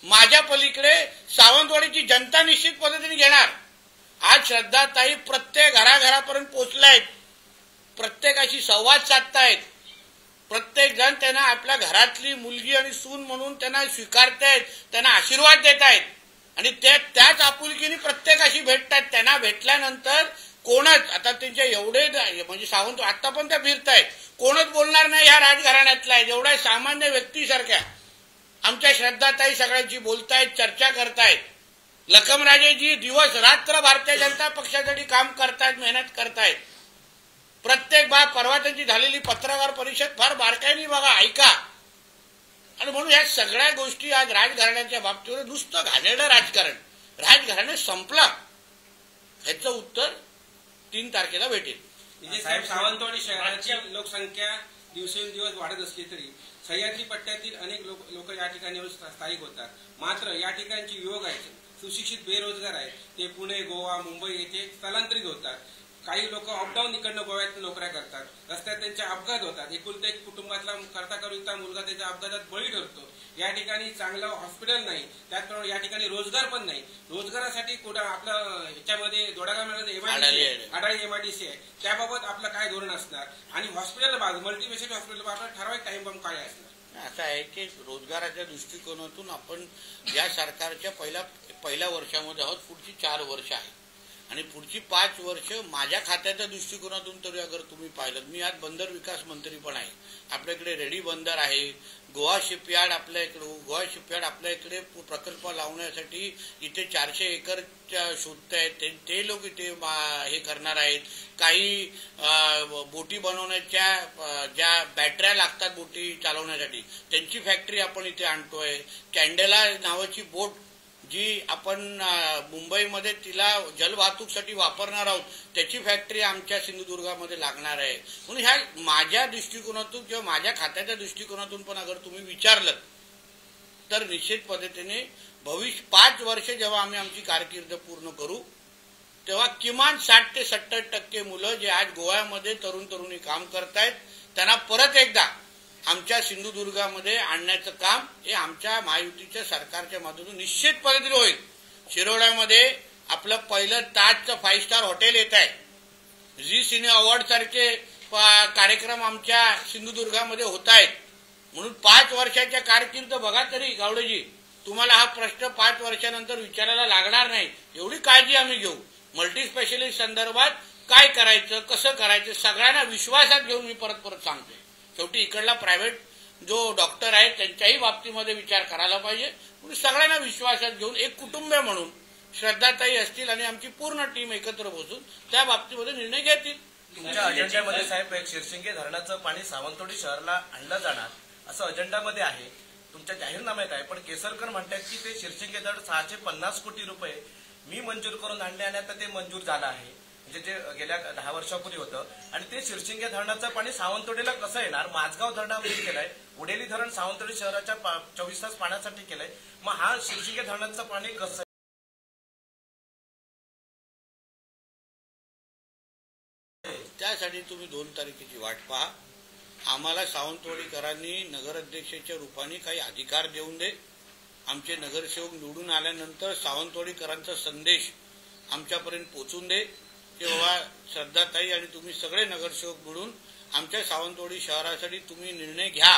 माझ्या पलीकडे सावंतवाडीची जनता निश्चित पद्धतीने घेणार. आज श्रद्धाताई प्रत्येक घराघरापर्यंत पोहोचलायत, प्रत्येकाशी संवाद साधतायत, प्रत्येक जण त्यांना आपल्या घरातली मुलगी आणि सून म्हणून त्यांना स्वीकारतायत, त्यांना आशीर्वाद देत आहेत आणि त्याच आपुलकीने प्रत्येकाशी भेटतायत. त्यांना भेटल्यानंतर कोणच आता त्यांच्या एवढे म्हणजे सावंत आता पण त्या फिरतायत, कोणच बोलणार नाही ह्या राजघराण्यातला आहे. जेवढ्या सामान्य व्यक्तीसारख्या आमच्या श्रद्धाताई सगळ्यांची बोलतायत, चर्चा करतायत. लखमराजेजी दिवस रात्र भारतीय जनता पक्षासाठी काम करतायत, मेहनत करतायत. प्रत्येक परवा त्यांची झालेली पत्रकार परिषद फार बारकाईने बघा, ऐका. आणि म्हणून या सगळ्या गोष्टी आज राजघराण्याच्या बाबतीवर नुसतं घाणेरडं राजघराणे संपला, ह्याचं उत्तर 3 तारखेला भेटेल. साहेब, सावंतवाडी शहराची लोकसंख्या दिवसेंदिवस वाढत असली तरी सह्याद्री पट्ट्यातील अनेक लोक या ठिकाणी स्थायिक होतात. मात्र या ठिकाणचे युवक आहेत, सुशिक्षित बेरोजगार आहेत, ते पुणे, गोवा, मुंबई येथे स्थलांतरित होतात. काही लोक अपडाऊन इकडनं गोव्यात नोकऱ्या करतात, रस्त्यात त्यांचे अपघात होतात. एकुलता एक कुटुंबातला करता मुलगा त्याच्या अपघातात बळी ठरतो. या ठिकाणी चांगलं हॉस्पिटल नाही, त्याचप्रमाणे या ठिकाणी रोजगार पण नाही. रोजगारासाठी आपलं ह्याच्यामध्ये दोडागावमध्ये आडाळी MIDC आहे, त्याबाबत आपलं काय धोरण असणार आणि हॉस्पिटल मल्टीस्पेशालिटी हॉस्पिटल ठराविक टाइम बॉम्ब काय असणार? असं आहे की रोजगाराच्या दृष्टिकोनातून आपण या सरकारच्या पहिल्या वर्षामध्ये आहोत. पुढची 4 वर्ष आहे आणि पुढची 5 वर्ष माझ्या खात्याच्या दृष्टिकोनातून तरी अगर तुम्ही पाहिलं, मी आज बंदर विकास मंत्री पण आहे. आपल्याकडे रेडी बंदर आहे, गोवा शिपयार्ड आपल्या इकडे प्रकल्प लावण्यासाठी इथे 400 एकर शोधत आहेत. ते लोक इथे हे करणार आहेत. काही बोटी बनवण्याच्या ज्या बॅटऱ्या लागतात बोटी चालवण्यासाठी त्यांची फॅक्टरी आपण इथे आणतोय. कॅन्डेला नावाची बोट जी आपण मुंबईमध्ये तिला जलवाहतूकसाठी वापरणार आहोत त्याची फॅक्टरी आमच्या सिंधुदुर्गामध्ये लागणार आहे. म्हणून ह्या माझ्या दृष्टिकोनातून किंवा माझ्या खात्याच्या दृष्टिकोनातून पण अगर तुम्ही विचारलं तर निश्चित पद्धतीने भविष्य 5 वर्ष जेव्हा आम्ही आमची कारकीर्द पूर्ण करू तेव्हा किमान 60 ते 70% मुलं जे आज गोव्यामध्ये तरुण तरुणी काम करतायत त्यांना परत एकदा आमच्या सिंधुदुर्गामध्ये आणण्याचं काम हे आमच्या महायुतीच्या सरकारच्या माध्यमातून निश्चित पद्धतीने होईल. शिरोड्यामध्ये आपलं पहिलं ताजचं 5 स्टार हॉटेल येत आहे. झी सिने अवॉर्ड सारखे कार्यक्रम आमच्या सिंधुदुर्गामध्ये होत आहेत. म्हणून 5 वर्षाच्या कारकीर्द बघा तरी गावडेजी, तुम्हाला हा प्रश्न 5 वर्षानंतर विचारायला लागणार नाही एवढी काळजी आम्ही घेऊ. मल्टी स्पेशलिस्ट संदर्भात काय करायचं, कसं करायचं सगळ्यांना विश्वासात घेऊन मी परत सांगते. शेवटी इकडला प्रायव्हेट जो डॉक्टर आहे त्यांच्याही बाबतीमध्ये विचार करायला पाहिजे. म्हणून सगळ्यांना विश्वासात घेऊन एक कुटुंब म्हणून श्रद्धाताई असतील आणि आमची पूर्ण टीम एकत्र बसून त्या बाबतीमध्ये निर्णय घेतील. तुमच्या अजेंड्यामध्ये साहेब एक शिरशिंगे धरणाचं पाणी सावंतवाडी शहराला आणलं जाणार असं अजेंडामध्ये आहे, तुमच्या जाहीरनाम्यात आहे. पण केसरकर म्हणतात की ते शिरशिंगे धरण 650 कोटी रुपये मी मंजूर करून आणले आणि आता ते मंजूर झालं आहे, म्हणजे जे गेल्या 10 वर्षापूर्वी होतं. आणि ते शिरशिंगे धरणाचं पाणी सावंतवाडीला कसं येणार? माझगाव धरणामध्ये केलंय, उडेली धरण सावंतवाडी शहराच्या 24 तास पाण्यासाठी केलंय. मग हा शिरशिंगे धरणाचं पाणी कसं? त्यासाठी तुम्ही 2 तारखेची वाट पहा. आम्हाला सावंतवाडीकरांनी नगराध्यक्षाच्या रूपाने काही अधिकार देऊन दे. आमचे नगरसेवक निवडून आल्यानंतर सावंतवाडीकरांचा संदेश आमच्यापर्यंत पोहोचून दे की बाबा श्रद्धाताई आणि तुम्ही सगळे नगरसेवक मिळून आमच्या सावंतवाडी शहरासाठी तुम्ही निर्णय घ्या.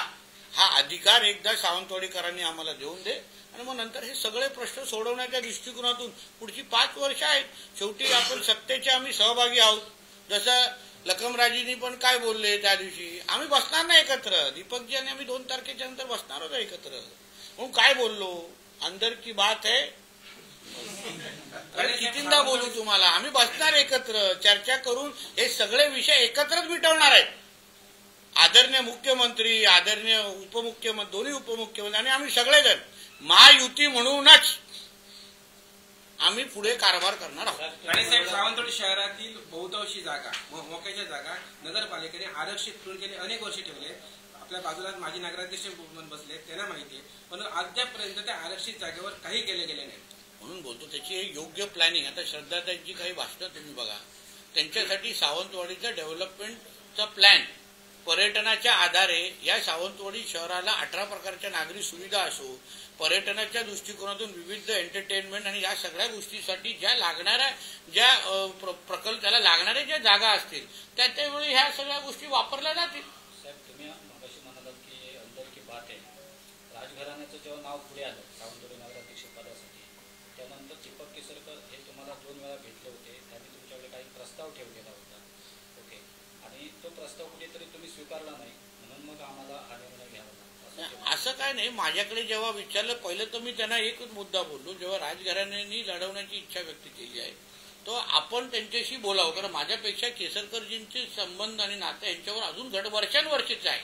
हा अधिकार एकदा सावंतवाडीकरांनी आम्हाला देऊन दे आणि मग नंतर हे सगळे प्रश्न सोडवण्याच्या दृष्टिकोनातून पुढची 5 वर्ष आहेत. शेवटी आपण सत्तेचे आम्ही सहभागी आहोत. जसं लखमराजींनी पण काय बोलले त्या दिवशी, आम्ही बसणार नाही एकत्र. दीपकजी आणि आम्ही 2 तारखेच्या नंतर बसणार होतो एकत्र. म्हणून काय बोललो, अंदर की बात आहे. कितींदा बोलू तुम्हाला, आम्ही बसणार एकत्र, चर्चा करून हे सगळे विषय एकत्रच मिटवणार आहेत. आदरणीय मुख्यमंत्री, आदरणीय उपमुख्यमंत्री, दोन्ही उपमुख्यमंत्री आणि आम्ही सगळेजण महायुती म्हणूनच आम्ही पुढे कारभार करणार आहोत. साहेब, सावंतवाडी शहरातील बहुतांशी जागा, मोक्याच्या जागा नगरपालिकेने आरक्षित करून गेले अनेक वर्षे ठेवले. आपल्या बाजूला माजी नगराध्यक्ष बसले, त्यांना माहिती आहे, पण अद्यापर्यंत त्या आरक्षित जागेवर काही केले गेले नाही. म्हणून बोलतो त्याची योग्य प्लॅनिंग. आता श्रद्धाताईंची काही भाषणं तुम्ही बघा, त्यांच्यासाठी सावंतवाडीचा डेव्हलपमेंटचा प्लॅन पर्यटनाच्या आधारे या सावंतवाडी शहराला 18 प्रकारच्या नागरी सुविधा असो, पर्यटनाच्या दृष्टिकोनातून विविध एंटरटेनमेंट आणि या सगळ्या गोष्टीसाठी ज्या लागणाऱ्या प्रकल्प त्याला लागणाऱ्या ज्या जागा असतील त्यावेळी ह्या सगळ्या गोष्टी वापरल्या जातील. साहेब, तुम्ही मगाशी म्हणालात की अंदर की बात आहे. राजघराण्याचं जेव्हा नाव पुढे आलं सावंतवाडी नगराध्यक्ष पदासाठी, त्यानंतर दीपक केसरकर हे तुम्हाला 2 वेळा भेटले होते. त्यांनी तुमच्याकडे काही प्रस्ताव ठेवलेला होता. ओके, आणि तो प्रस्ताव कुठेतरी तुम्ही स्वीकारला नाही, म्हणून मग आम्हाला हा निर्णय घ्यावा लागला. असं काय नाही. माझ्याकडे जेव्हा विचारलं पहिलं तर मी त्यांना एकच मुद्दा बोललो, जेव्हा राजघराण्यांनी लढवण्याची इच्छा व्यक्त केली आहे तो आपण त्यांच्याशी बोलावं. कारण माझ्यापेक्षा केसरकरजींचे संबंध आणि नाते यांच्यावर अजून वर्षानुवर्षीच आहे.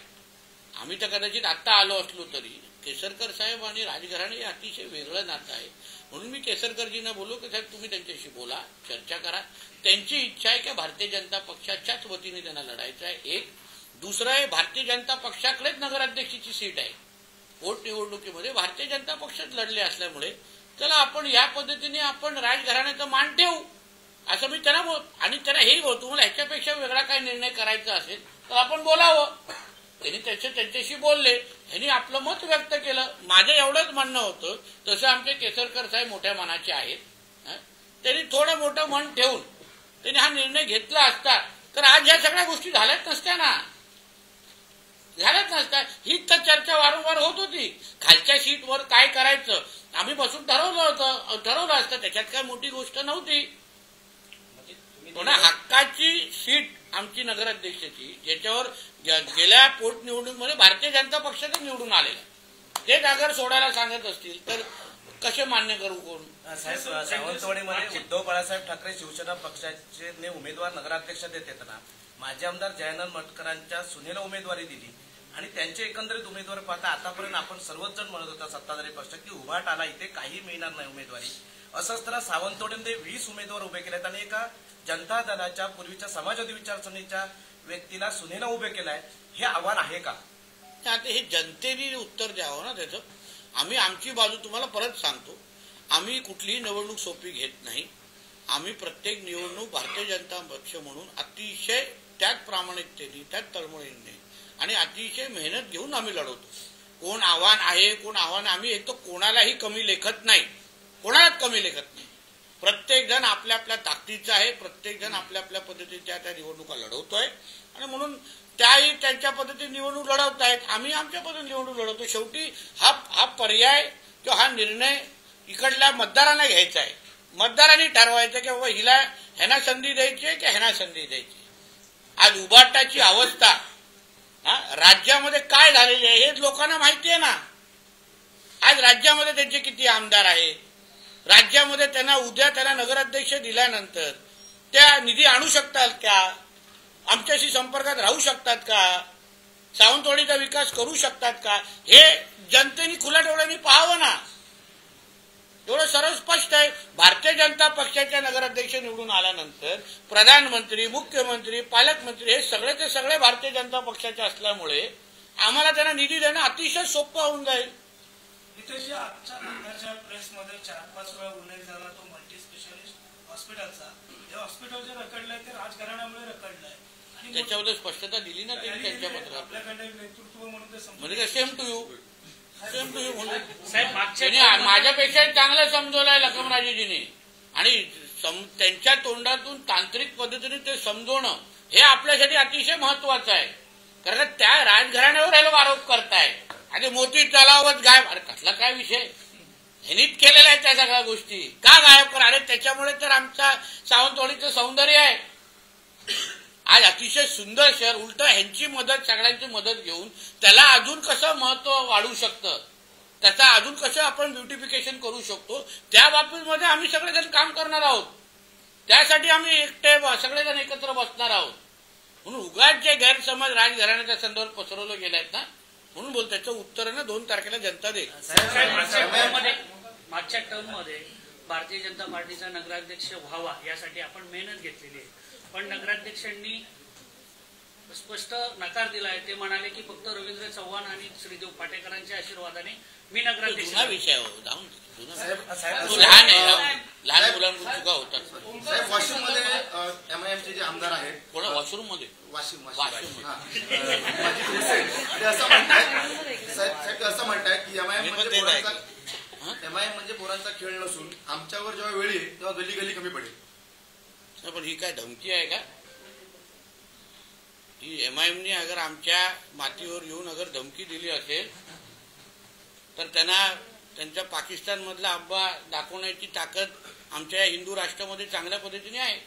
आम्ही तर कदाचित आत्ता आलो असलो तरी केसरकर साहेब आणि राजघराणे हे अतिशय वेगळं नातं आहे. म्हणून मी केसरकरजींना बोललो की साहेब तुम्ही त्यांच्याशी बोला, चर्चा करा. त्यांची इच्छा आहे की भारतीय जनता पक्षाच्याच वतीने त्यांना लढायचं आहे. एक दुसरं आहे, भारतीय जनता पक्षाकडेच नगराध्यक्षाची सीट आहे. पोटनिवडणुकीमध्ये भारतीय जनता पक्षात लढले असल्यामुळे चला आपण या पद्धतीने आपण राजघराण्याचा मान ठेवू असं मी त्यांना बोल. आणि त्यांना हेही बोलतो मला ह्याच्यापेक्षा वेगळा काही निर्णय करायचा असेल तर आपण बोलावं. त्यांनी त्यांच्याशी बोलले, त्यांनी आपलं मत व्यक्त केलं. माझं एवढंच म्हणणं होतं, तसं आमचे केसरकर साहेब मोठ्या मनाचे आहेत. त्यांनी थोडं मोठं मन ठेवून त्यांनी हा निर्णय घेतला असता तर आज ह्या सगळ्या गोष्टी झाल्याच नसत्या ना. झालंच नसतं. हीच तर चर्चा वारंवार होत होती. खालच्या सीटवर काय करायचं आम्ही बसून ठरवलं असतं. त्याच्यात काय मोठी गोष्ट नव्हती. पण हक्काची सीट आमची नगराध्यक्षाची, ज्याच्यावर गेल्या पोटनिवडणुकीमध्ये भारतीय जनता पक्षाचं निवडून आलेलं, तेच अगर सोडायला सांगत असतील तर कसे मान्य करू कोण? साहेब, सावंतवाडीमध्ये उद्धव बाळासाहेब ठाकरे शिवसेना पक्षाचे उमेदवार नगराध्यक्ष देत येताना माजी आमदार जयानंद मटकरांच्या सुनेला उमेदवारी दिली आणि त्यांचे एकंदरीत उमेदवार पाहता आतापर्यंत आपण सर्वच जण म्हणत होता सत्ताधारी पक्ष की उभाट आला, इथे काही मिळणार नाही उमेदवारी. असं असताना सावंतवाडीमध्ये 20 उमेदवार उभे केलेत आणि एका जनता दलाच्या पूर्वीच्या समाजवादी विचारसरणीच्या व्यक्तीला सुनेला उभे केलाय. हे आव्हान आहे का? आता हे जनतेने उत्तर द्यावं ना त्याचं. आम्ही आमची बाजू तुम्हाला परत सांगतो. आम्ही कुठलीही निवडणूक सोपी घेत नाही. आम्ही प्रत्येक निवडणूक भारतीय जनता पक्ष म्हणून अतिशय त्याच प्रामाणिकतेने, त्याच तळमळीने आणि अतिशय मेहनत घेऊन आम्ही लढवतो. कोण आव्हान आहे, कोण आव्हान, आम्ही एक तर कोणालाही कमी लेखत नाही, कोणालाच कमी लेखत नाही. प्रत्येक जण आपल्या आपल्या ताकदीचा आहे. प्रत्येक जण आपल्या आपल्या पद्धतीच्या त्या निवडणुका लढवतोय आणि म्हणून त्याही त्यांच्या पद्धतीने निवडणूक लढवत आहेत. आम्ही आमच्या पद्धतीने निवडणूक लढवतो. शेवटी हा पर्याय किंवा हा निर्णय इकडल्या मतदारांना घ्यायचा आहे. मतदारांनी ठरवायचं की बाबा हिला ह्यांना संधी द्यायची आहे की ह्यांना संधी द्यायची. आज उभाटाची अवस्था राज्यामध्ये काय झालेली आहे हे लोकांना माहिती आहे ना. आज राज्यामध्ये त्यांचे किती आमदार आहेत, राज्यामध्ये त्यांना नगराध्यक्ष दिल्यानंतर त्या निधी आणू शकतात का, आमच्याशी संपर्कात राहू शकतात का, सावंतवाडीचा विकास करू शकतात का, हे जनतेने खुल्या डोळ्यांनी पाहावं ना. एवढं सरळ स्पष्ट आहे. भारतीय जनता पक्षाच्या नगराध्यक्ष निवडून आल्यानंतर प्रधानमंत्री, मुख्यमंत्री, पालकमंत्री हे सगळेचे सगळे भारतीय जनता पक्षाचे असल्यामुळे आम्हाला त्यांना निधी देणं अतिशय सोपं होऊन जाईल. इथे जे आजच्या प्रेसमध्ये 4-5 वेळा उल्लेख झाला तो मल्टी स्पेशालिस्ट हॉस्पिटलचा, जे हॉस्पिटल जे रखडलंय ते राजकारणामुळे रखडलंय आणि त्याच्याबद्दल स्पष्टता दिली ना त्यांनी त्यांच्या पत्रात. आपल्याकडे नेतृत्व म्हणून ते म्हणजे सेम टू यू म्हणून माझ्यापेक्षा चांगलं समजवलंय लखमराजेजीने आणि त्यांच्या तोंडातून तांत्रिक पद्धतीने ते समजवणं हे आपल्यासाठी अतिशय महत्वाचं आहे. कारण त्या राजघराण्यावर हे लोक आरोप करताय आणि मोती तलावच गायब. अरे कसला काय विषय, ह्यांनीच केलेला आहे त्या सगळ्या गोष्टी. का गायब करा? अरे त्याच्यामुळे तर आमच्या सावंतवाडीचं सौंदर्य आहे. आज अतिशय सुंदर शहर, उलट ह्यांची मदत, सगळ्यांची मदत घेऊन त्याला अजून कसं महत्व वाढू शकतं, त्याचा अजून कसं आपण ब्युटिफिकेशन करू शकतो, त्या बाबतीमध्ये आम्ही सगळेजण काम करणार आहोत. त्यासाठी आम्ही एकटे सगळेजण एकत्र बसणार आहोत. म्हणून उगाच जे गैरसमज राजघराण्याच्या संदर्भात पसरवलं गेले आहेत ना, म्हणून बोल त्याचं उत्तर ना 2 तारखेला जनता देईल. मागच्या टर्ममध्ये भारतीय जनता पार्टीचा नगराध्यक्ष व्हावा यासाठी आपण मेहनत घेतलेली आहे, पण नगराध्यक्षांनी स्पष्ट नकार दिलाय. ते म्हणाले की फक्त रवींद्र चव्हाण आणि श्रीदेव पाटेकरांच्या आशीर्वादाने मी नगराध्यक्ष. जुना विषय लहान आहे, लहान मुलांकडून चुका होतात. वाशिम मध्ये एमआयएमचे जे आमदार आहेत, कोणा वॉशरूम मध्ये वाशिम असं म्हणतायत की एमआयएम म्हणजे पोरांचा खेळ नसून आमच्यावर जेव्हा वेळ येईल तेव्हा गली गली कमी पडेल. पण ही काय धमकी आहे का? ही एमआयएमने अगर आमच्या मातीवर येऊन अगर धमकी दिली असेल तर त्यांना त्यांच्या पाकिस्तान मधला आंबा दाखवण्याची ताकद आमच्या हिंदू राष्ट्रामध्ये चांगल्या पद्धतीने आहे.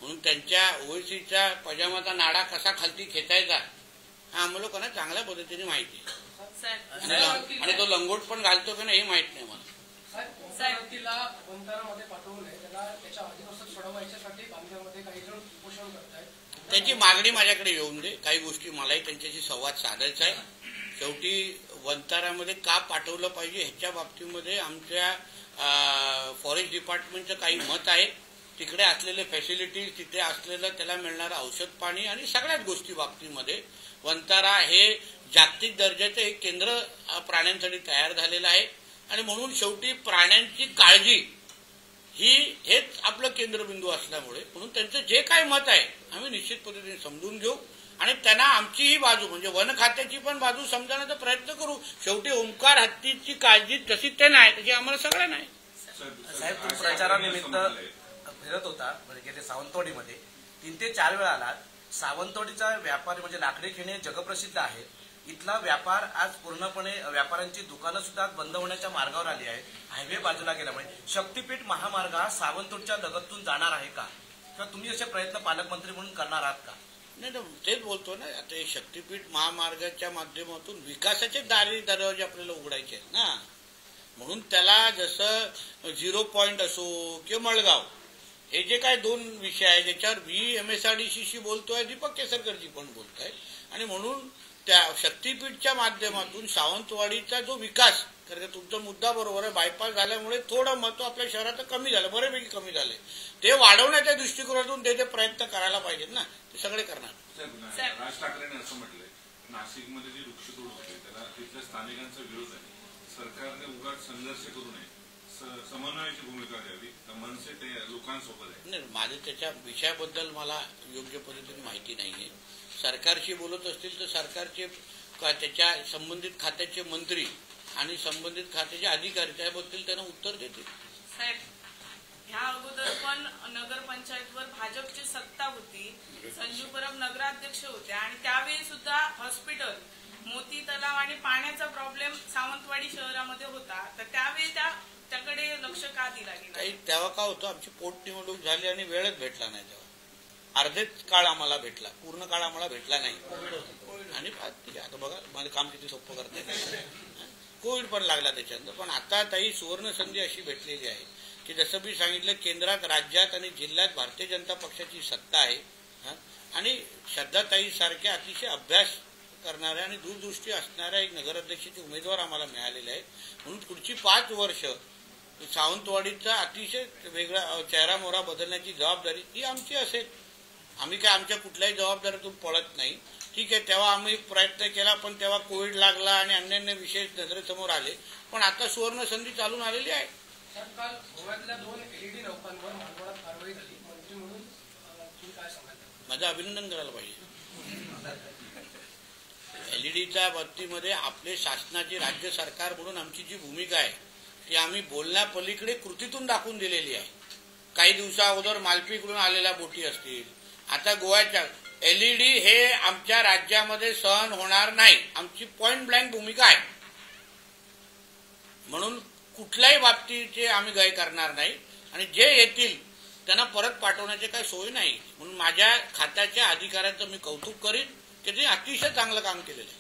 म्हणून त्यांच्या ओवेसीचा पजामाचा नाडा कसा खालती खेचायचा हा आम्हाला लोकांना चांगल्या पद्धतीने माहिती आहे. आणि तो लंगोट पण घालतो का नाही हे माहित नाही मला. तिला वंतारामध्ये पाठवू नये, त्याला त्याच्या आधीपासून सोडवायच्यासाठी बांधण्यामध्ये काही जण उपोषण करतायत. त्याची मागणी माझ्याकडे येऊन दे. काही गोष्टी मलाही त्यांच्याशी संवाद साधायचा आहे. शेवटी वंतारामध्ये का पाठवलं पाहिजे ह्याच्या बाबतीमध्ये आमच्या फॉरेस्ट डिपार्टमेंटचं काही मत आहे. तिकडे असलेले फॅसिलिटीज, तिथे असलेलं त्याला मिळणारं औषध पाणी आणि सगळ्याच गोष्टी बाबतीमध्ये वंतारा हे जागतिक दर्जाचं एक केंद्र प्राण्यांसाठी तयार झालेलं आहे आणि म्हणून शेवटी प्राण्यांची काळजी हेच आपलं केंद्रबिंदू असल्यामुळे म्हणून त्यांचं जे काही मत आहे आम्ही निश्चित पद्धतीने समजून घेऊ आणि त्यांना आमचीही बाजू म्हणजे वन खात्याची पण बाजू समजण्याचा प्रयत्न करू. शेवटी ओंकार हत्तीची काळजी जशी ते नाही तशी आम्हाला सगळं नाही. साहेब, तुम्ही प्रचारानिमित्त फिरत होता म्हणजे गेले सावंतवाडीमध्ये 3 ते 4 वेळा आलात. सावंतवाडीचा व्यापार म्हणजे लाकडे खेळणे जगप्रसिद्ध आहे. इथला व्यापार आज पूर्णपणे व्यापाऱ्यांची दुकानं सुद्धा बंद होण्याच्या मार्गावर आली आहे. हायवे बाजूला गेल्यामुळे शक्तीपीठ महामार्ग हा सावंतवाडीच्या लगतून जाणार आहे का, किंवा तुम्ही असे प्रयत्न पालकमंत्री म्हणून करणार आहात का? नाही तेच बोलतो ना, आता हे शक्तीपीठ महामार्गाच्या माध्यमातून विकासाचे दरवाजे आपल्याला उघडायचे आहेत ना. म्हणून त्याला जसं 0 पॉईंट असो किंवा मळगाव हे जे काय 2 विषय आहे ज्याच्यावर मी MSRDC बोलतोय, दीपक केसरकरजी पण बोलताय, आणि म्हणून त्या शक्तीपीठच्या माध्यमातून सावंतवाडीचा जो विकास, कारण तुमचा मुद्दा बरोबर आहे, बायपास झाल्यामुळे थोडं महत्व आपल्या शहरात कमी झालं, बऱ्यापैकी कमी झालंय. ते वाढवण्याच्या दृष्टिकोनातून ते प्रयत्न करायला पाहिजेत ना, ते सगळे करणार. राज ठाकरेंनी असं म्हटलंय, नाशिकमध्ये जी वृक्षतोड होते त्याला तिथल्या स्थानिकांचा विरोध आहे, सरकारने उगाच संघर्ष करू नये, समन्वयाची भूमिका द्यावी, मनसे ते लोकांसोबत आहे. नाही, माझं त्याच्या विषयाबद्दल मला योग्य पद्धतीने माहिती नाहीये. सरकारशी बोलत असतील तर सरकारचे त्याच्या संबंधित खात्याचे मंत्री आणि संबंधित खात्याचे अधिकारी त्याबद्दल त्यांना उत्तर देतील. साहेब, ह्या अगोदर पण नगरपंचायतवर भाजपची सत्ता होती, संजू परब नगराध्यक्ष होते, आणि त्यावेळी सुद्धा हॉस्पिटल, मोती तलाव आणि पाण्याचा प्रॉब्लेम सावंतवाडी शहरामध्ये होता. तर त्यावेळी त्याकडे लक्ष का दिला गेला? काही तेव्हा का होतं, आमची पोटनिवडणूक झाली आणि वेळच भेटला नाही. तेव्हा अर्धेच काळ आम्हाला भेटला, पूर्ण काळ आम्हाला भेटला नाही. आणि आता बघा माझं काम किती सोपं करता, कोविड पण लागला त्याच्यानंतर. पण आता ताई सुवर्ण संधी अशी भेटलेली आहे की जसं मी सांगितलं, केंद्रात, राज्यात आणि जिल्ह्यात भारतीय जनता पक्षाची सत्ता आहे, आणि श्रद्धाताई सारख्या अतिशय अभ्यास करणाऱ्या आणि दूरदृष्टी असणाऱ्या एक नगराध्यक्षाचे उमेदवार आम्हाला मिळालेले आहेत. म्हणून पुढची 5 वर्ष सावंतवाडीचा अतिशय वेगळा चेहरामोहरा बदलण्याची जबाबदारी ही आमची असेल. आम्ही काय आमच्या कुठल्याही जबाबदारीतून पळत नाही. ठीक आहे, तेव्हा आम्ही प्रयत्न केला, पण तेव्हा कोविड लागला आणि अन्य विषय नजरेसमोर आले. पण आता सुवर्ण संधी चालून आलेली आहे. काल गोव्यातल्या 2 LED नौकांवर मालवणात कारवाई झाली, मंत्री म्हणून तुम्ही काय सांगाल? माझं अभिनंदन करायला पाहिजे. LEDच्या बाबतीमध्ये आपले शासनाचे, राज्य सरकार म्हणून आमची जी भूमिका आहे ती आम्ही बोलण्यापलीकडे कृतीतून दाखवून दिलेली आहे. काही दिवसा अगोदर मालपीकडून आलेल्या बोटी असतील, आता गोव्याच्या LED हे आमच्या राज्यामध्ये सहन होणार नाही, आमची पॉइंट ब्लँक भूमिका आहे. म्हणून कुठल्याही बाबतीचे आम्ही गय करणार नाही, आणि जे येतील त्यांना परत पाठवण्याची काही सोय नाही. म्हणून माझ्या खात्याच्या अधिकाऱ्यांचं मी कौतुक करीन की ते अतिशय चांगलं काम केलेलं आहे.